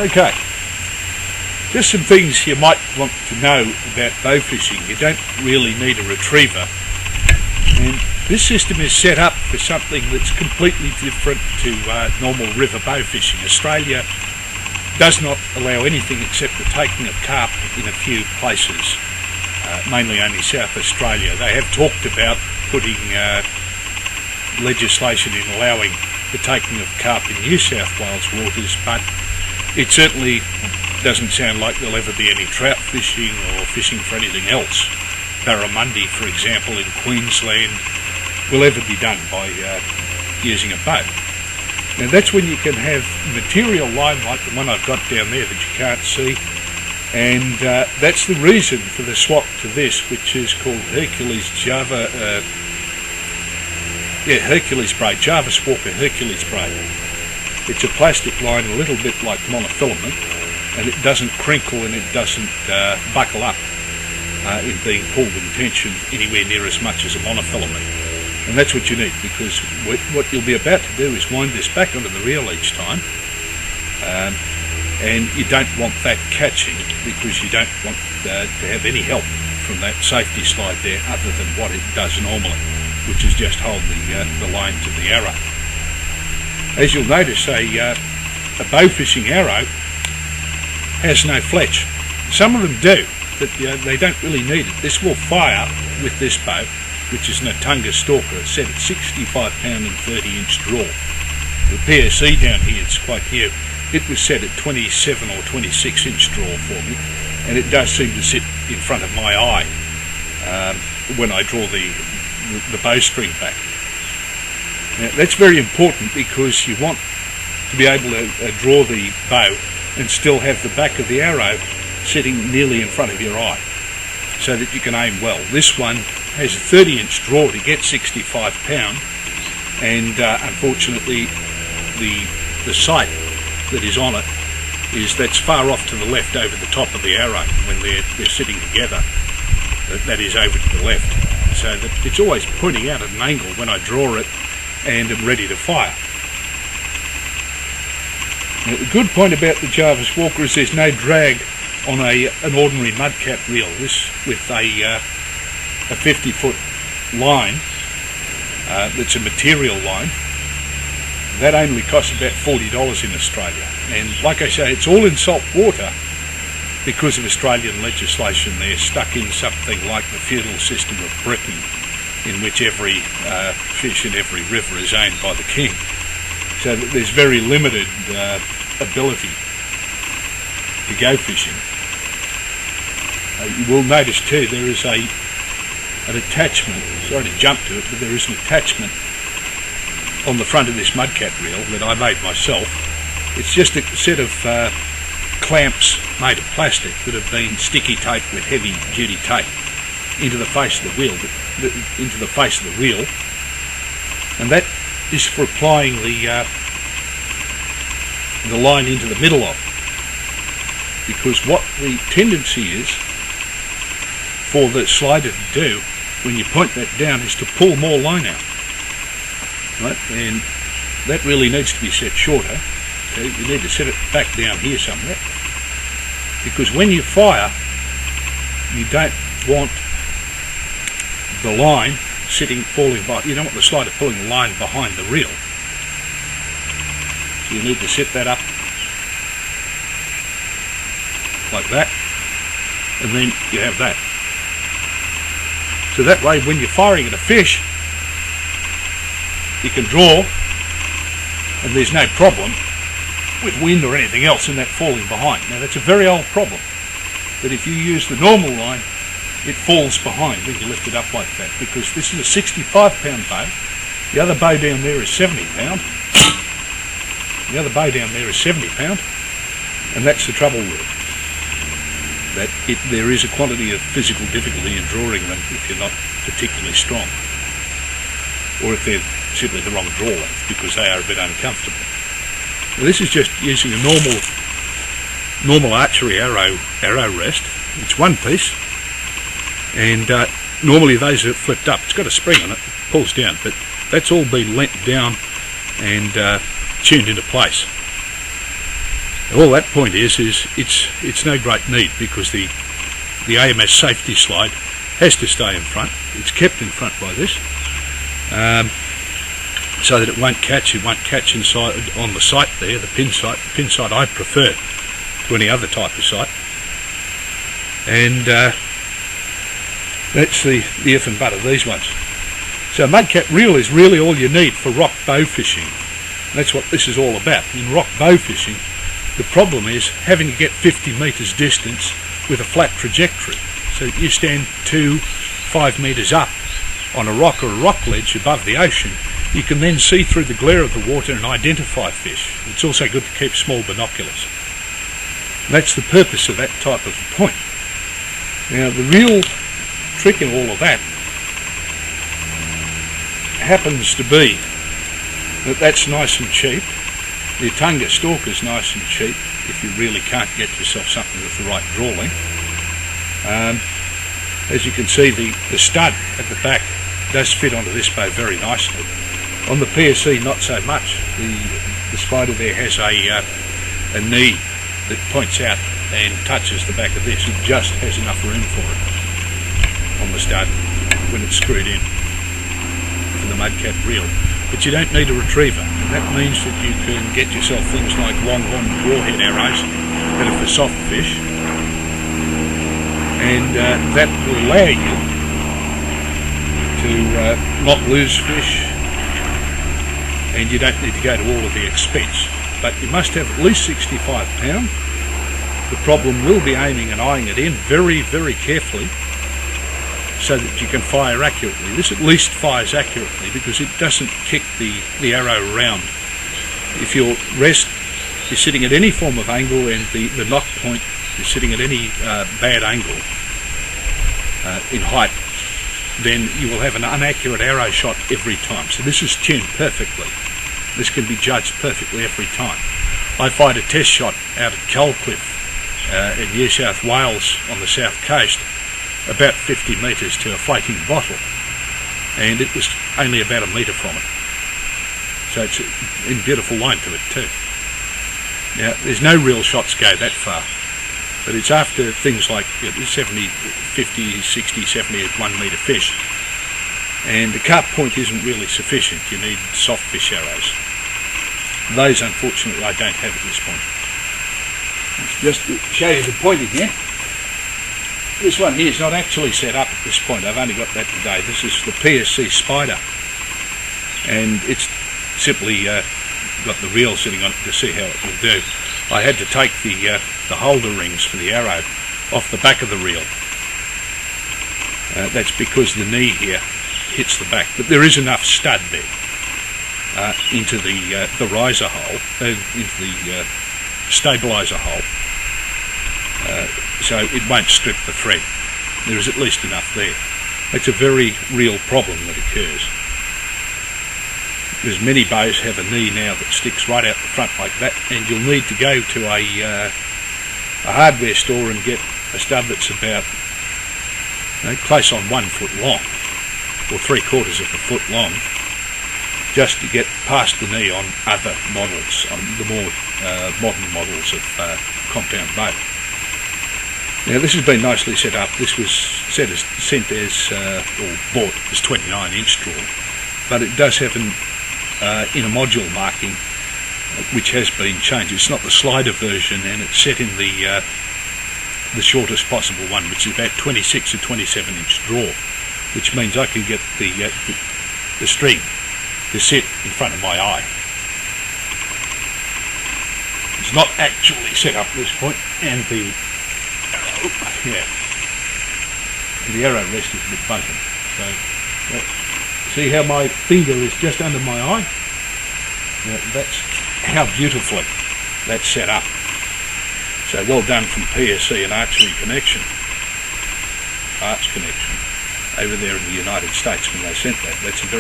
Okay, just some things you might want to know about bow fishing. You don't really need a retriever, and this system is set up for something that's completely different to normal river bow fishing. Australia does not allow anything except the taking of carp in a few places, mainly only South Australia. They have talked about putting legislation in allowing the taking of carp in New South Wales waters, but it certainly doesn't sound like there'll ever be any trout fishing or fishing for anything else. Barramundi, for example, in Queensland, will ever be done by using a boat. Now that's when you can have material line like the one I've got down there that you can't see, and that's the reason for the swap to this, which is called Hercules Java, Hercules braid, Java Squawker Hercules braid. It's a plastic line a little bit like monofilament, and it doesn't crinkle and it doesn't buckle up in being pulled in tension anywhere near as much as a monofilament. And that's what you need, because what you'll be about to do is wind this back onto the reel each time, and you don't want that catching, because you don't want to have any help from that safety slide there other than what it does normally, which is just hold the line to the arrow. As you'll notice, a bow fishing arrow has no fletch. Some of them do, but they don't really need it. This will fire with this bow, which is an Atunga Stalker, set at 65 pound and 30-inch draw. The PSE down here, it's quite new. It was set at 27 or 26-inch draw for me, and it does seem to sit in front of my eye when I draw the bowstring back. Now, that's very important, because you want to be able to draw the bow and still have the back of the arrow sitting nearly in front of your eye, so that you can aim well. This one has a 30-inch draw to get 65 pound, and unfortunately the sight that is on it that's far off to the left over the top of the arrow when they're sitting together. That is over to the left, so that it's always pointing out at an angle when I draw it and am ready to fire. Now, the good point about the Java Squawker is there's no drag on an ordinary mudcat reel. This with a 50-foot line that's a material line, that only costs about $40 in Australia. And like I say, it's all in salt water because of Australian legislation. They're stuck in something like the feudal system of Britain, in which every fish in every river is owned by the king. So that there's very limited ability to go fishing. You will notice too there is an attachment, sorry to jump to it, but there is an attachment on the front of this mudcat reel that I made myself. It's just a set of clamps made of plastic that have been sticky taped with heavy duty tape into the face of the wheel, and that is for applying the line into the middle of it. Because what the tendency is for the slider to do when you point that down is to pull more line out, right? And that really needs to be set shorter. Okay? You need to set it back down here somewhere, because when you fire, you don't want the line falling by. You don't want the slider pulling the line behind the reel. So you need to set that up like that, and then you have that. So that way, when you're firing at a fish, you can draw, and there's no problem with wind or anything else in that falling behind. Now that's a very old problem, that if you use the normal line, it falls behind when you lift it up like that, because this is a 65 pound bow. The other bow down there is 70 pound. The other bow down there is 70 pound, and that's the trouble with it. That there is a quantity of physical difficulty in drawing them if you're not particularly strong, or if they're simply the wrong draw length, because they are a bit uncomfortable. Now, this is just using a normal archery arrow rest. It's one piece, and normally those are flipped up. It's got a spring on it, pulls down, but that's all been lent down and tuned into place. All that point is it's no great need, because the AMS safety slide has to stay in front. It's kept in front by this, so that it won't catch. It won't catch inside on the sight there, the pin sight. The pin sight I prefer to any other type of sight, and that's the if and but of these ones. So mudcat reel is really all you need for rock bow fishing. That's what this is all about. In rock bow fishing, the problem is having to get 50 metres distance with a flat trajectory. So you stand 5 metres up on a rock or a rock ledge above the ocean, you can then see through the glare of the water and identify fish. It's also good to keep small binoculars. That's the purpose of that type of point. Now the real trick in all of that happens to be that that's nice and cheap. The Atunga stalk is nice and cheap if you really can't get yourself something with the right draw length. As you can see, the stud at the back does fit onto this bow very nicely. On the PSC, not so much. The Spider there has a knee that points out and touches the back of this. It just has enough room for it on the stud when it's screwed in for the mudcat reel. But you don't need a retriever. That means that you can get yourself things like longhorn warhead arrows that are for soft fish, and that will allow you to not lose fish, and you don't need to go to all of the expense. But you must have at least 65 pound. The problem will be aiming and eyeing it in very, very carefully, so that you can fire accurately. This at least fires accurately because it doesn't kick the arrow around. If your rest is sitting at any form of angle and the knock point is sitting at any bad angle in height, then you will have an inaccurate arrow shot every time. So this is tuned perfectly. This can be judged perfectly every time. I fired a test shot out at Culcliff in New South Wales on the south coast, about 50 metres to a floating bottle, and it was only about a metre from it. So it's in beautiful line to it too. Now there's no real shots go that far, but it's after things like 70, 50, 60, 70 at 1 metre fish, and the carp point isn't really sufficient. You need soft fish arrows. Those unfortunately I don't have at this point. Just to show you the point again. This one here is not actually set up at this point. I've only got that today. This is the PSC Spider, and it's simply got the reel sitting on it to see how it will do. I had to take the holder rings for the arrow off the back of the reel. That's because the knee here hits the back, but there is enough stud there into the riser hole, into the stabilizer hole. So it won't strip the thread. There is at least enough there. It's a very real problem that occurs, because many bows have a knee now that sticks right out the front like that, and you'll need to go to a hardware store and get a stud that's about close on 1 foot long, or 3/4 of a foot long, just to get past the knee on other models, on the more modern models of compound bow. Now this has been nicely set up. This was sent as or bought as 29-inch draw, but it does have an inner module marking which has been changed. It's not the slider version, and it's set in the shortest possible one, which is about 26 or 27-inch draw, which means I can get the string to sit in front of my eye. It's not actually set up at this point, and the arrow rest is a bit bunken. So see how my finger is just under my eye? That's how beautifully that's set up. So well done from PSC and Arts Connection over there in the United States when they sent that. That's a very